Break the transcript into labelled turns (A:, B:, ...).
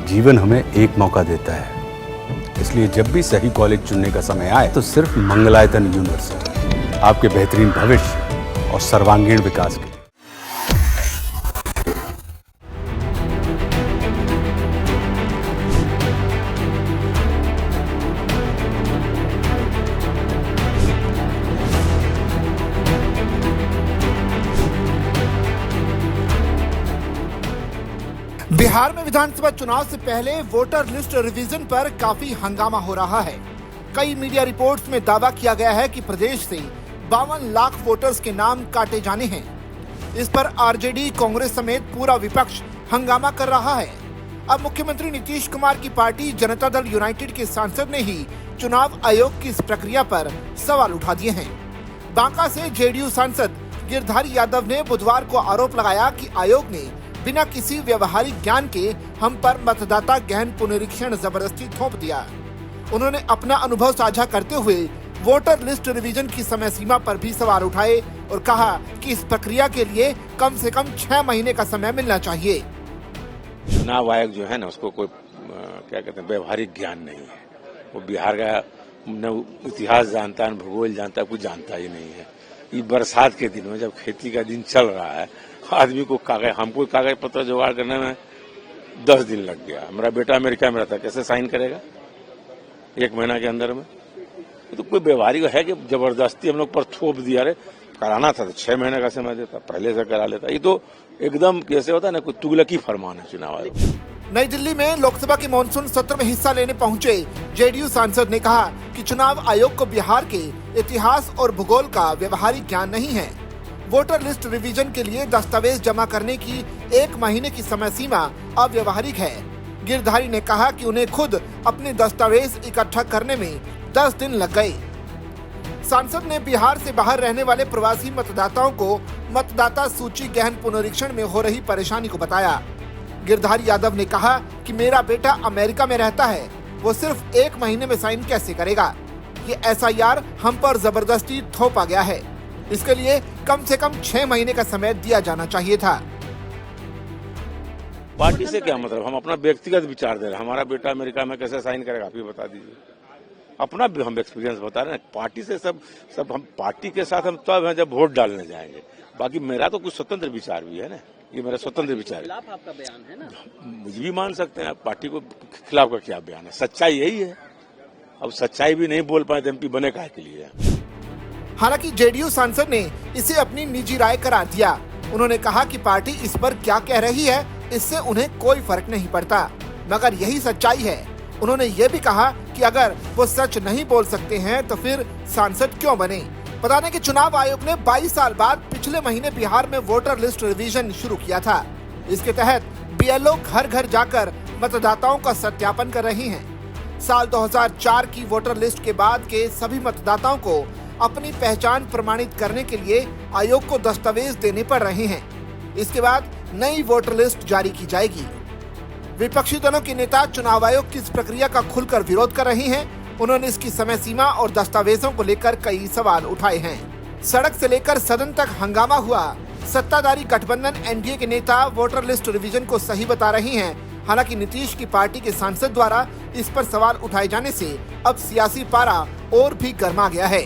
A: जीवन हमें एक मौका देता है, इसलिए जब भी सही कॉलेज चुनने का समय आए तो सिर्फ मंगलायतन यूनिवर्सिटी आपके बेहतरीन भविष्य और सर्वांगीण विकास के लिए।
B: बिहार में विधानसभा चुनाव से पहले वोटर लिस्ट रिवीजन पर काफी हंगामा हो रहा है। कई मीडिया रिपोर्ट्स में दावा किया गया है कि प्रदेश से 52 लाख वोटर्स के नाम काटे जाने हैं। इस पर आरजेडी, कांग्रेस समेत पूरा विपक्ष हंगामा कर रहा है। अब मुख्यमंत्री नीतीश कुमार की पार्टी जनता दल यूनाइटेड के सांसद ने ही चुनाव आयोग की इस प्रक्रिया पर सवाल उठा दिए हैं। बांका से जेडीयू सांसद गिरधारी यादव ने बुधवार को आरोप लगाया कि आयोग ने बिना किसी व्यवहारिक ज्ञान के हम पर मतदाता गहन पुनरीक्षण जबरदस्ती थोप दिया। उन्होंने अपना अनुभव साझा करते हुए वोटर लिस्ट रिवीजन की समय सीमा पर भी सवाल उठाए और कहा कि इस प्रक्रिया के लिए कम से कम 6 महीने का समय मिलना चाहिए।
C: चुनाव आयोग जो है ना, उसको कोई क्या कहते हैं व्यवहारिक ज्ञान नहीं है। वो बिहार का न इतिहास जानता है, न भूगोल जानता है, कुछ जानता ही नहीं है। ये बरसात के दिन में जब खेती का दिन चल रहा है, आदमी को हमको कागज पत्र जुगाड़ करने में 10 दिन लग गया। मेरा बेटा अमेरिका में रहता है, कैसे साइन करेगा 1 महीना के अंदर में? तो कोई व्यवहारिक है कि जबरदस्ती हम लोग पर थोप दिया। अरे कराना था तो 6 महीने का समय देता, पहले से करा लेता। ये तो एकदम कैसे होता है ना, कोई तुगलकी फरमान है चुनाव आयोग।
B: नई दिल्ली में लोकसभा के मानसून सत्र में हिस्सा लेने पहुंचे जेडीयू सांसद ने कहा कि चुनाव आयोग को बिहार के इतिहास और भूगोल का व्यवहारिक ज्ञान नहीं है। वोटर लिस्ट रिवीजन के लिए दस्तावेज जमा करने की 1 महीने की समय सीमा अव्यवहारिक है। गिरधारी ने कहा कि उन्हें खुद अपने दस्तावेज इकट्ठा करने में 10 दिन लग गए। सांसद ने बिहार से बाहर रहने वाले प्रवासी मतदाताओं को मतदाता सूची गहन पुनरीक्षण में हो रही परेशानी को बताया। गिरधारी यादव ने कहा कि मेरा बेटा अमेरिका में रहता है, वो सिर्फ 1 महीने में साइन कैसे करेगा? ये एसआईआर हम पर जबरदस्ती थोपा गया है। इसके लिए कम से कम 6 महीने का समय दिया जाना चाहिए था।
C: पार्टी से क्या मतलब? हम अपना व्यक्तिगत विचार दे रहे हैं। हमारा बेटा अमेरिका में कैसे साइन करेगा, आप ही बता दीजिए। अपना भी हम एक्सपीरियंस बता रहे हैं। पार्टी से सब हम पार्टी के साथ हम तब हैं जब वोट डालने जाएंगे। बाकी मेरा तो कुछ स्वतंत्र विचार भी है ना, ये मेरा स्वतंत्र विचार है।
D: खिलाफ आपका बयान है ना,
C: मुझे भी मान सकते हैं। पार्टी को खिलाफ का क्या बयान है? सच्चाई यही है। अब सच्चाई भी नहीं बोल पाए तो एमपी बने काहे के लिए?
B: हालांकि जेडीयू सांसद ने इसे अपनी निजी राय करार दिया। उन्होंने कहा कि पार्टी इस पर क्या कह रही है इससे उन्हें कोई फर्क नहीं पड़ता, मगर यही सच्चाई है। उन्होंने ये भी कहा कि अगर वो सच नहीं बोल सकते हैं तो फिर सांसद क्यों बने? बता दें कि चुनाव आयोग ने 22 साल बाद पिछले महीने बिहार में वोटर लिस्ट रिवीजन शुरू किया था। इसके तहत बीएलओ घर घर जाकर मतदाताओं का सत्यापन कर रही हैं। साल 2004 की वोटर लिस्ट के बाद के सभी मतदाताओं को अपनी पहचान प्रमाणित करने के लिए आयोग को दस्तावेज देने पड़ रहे हैं। इसके बाद नई वोटर लिस्ट जारी की जाएगी। विपक्षी दलों के नेता चुनाव आयोग की इस प्रक्रिया का खुलकर विरोध कर रहे हैं। उन्होंने इसकी समय सीमा और दस्तावेजों को लेकर कई सवाल उठाए हैं। सड़क से लेकर सदन तक हंगामा हुआ। सत्ताधारी गठबंधन एनडीए के नेता वोटर लिस्ट रिवीजन को सही बता रहे हैं। हालांकि नीतीश की पार्टी के सांसद द्वारा इस पर सवाल उठाए जाने से अब सियासी पारा और भी गर्मा गया है।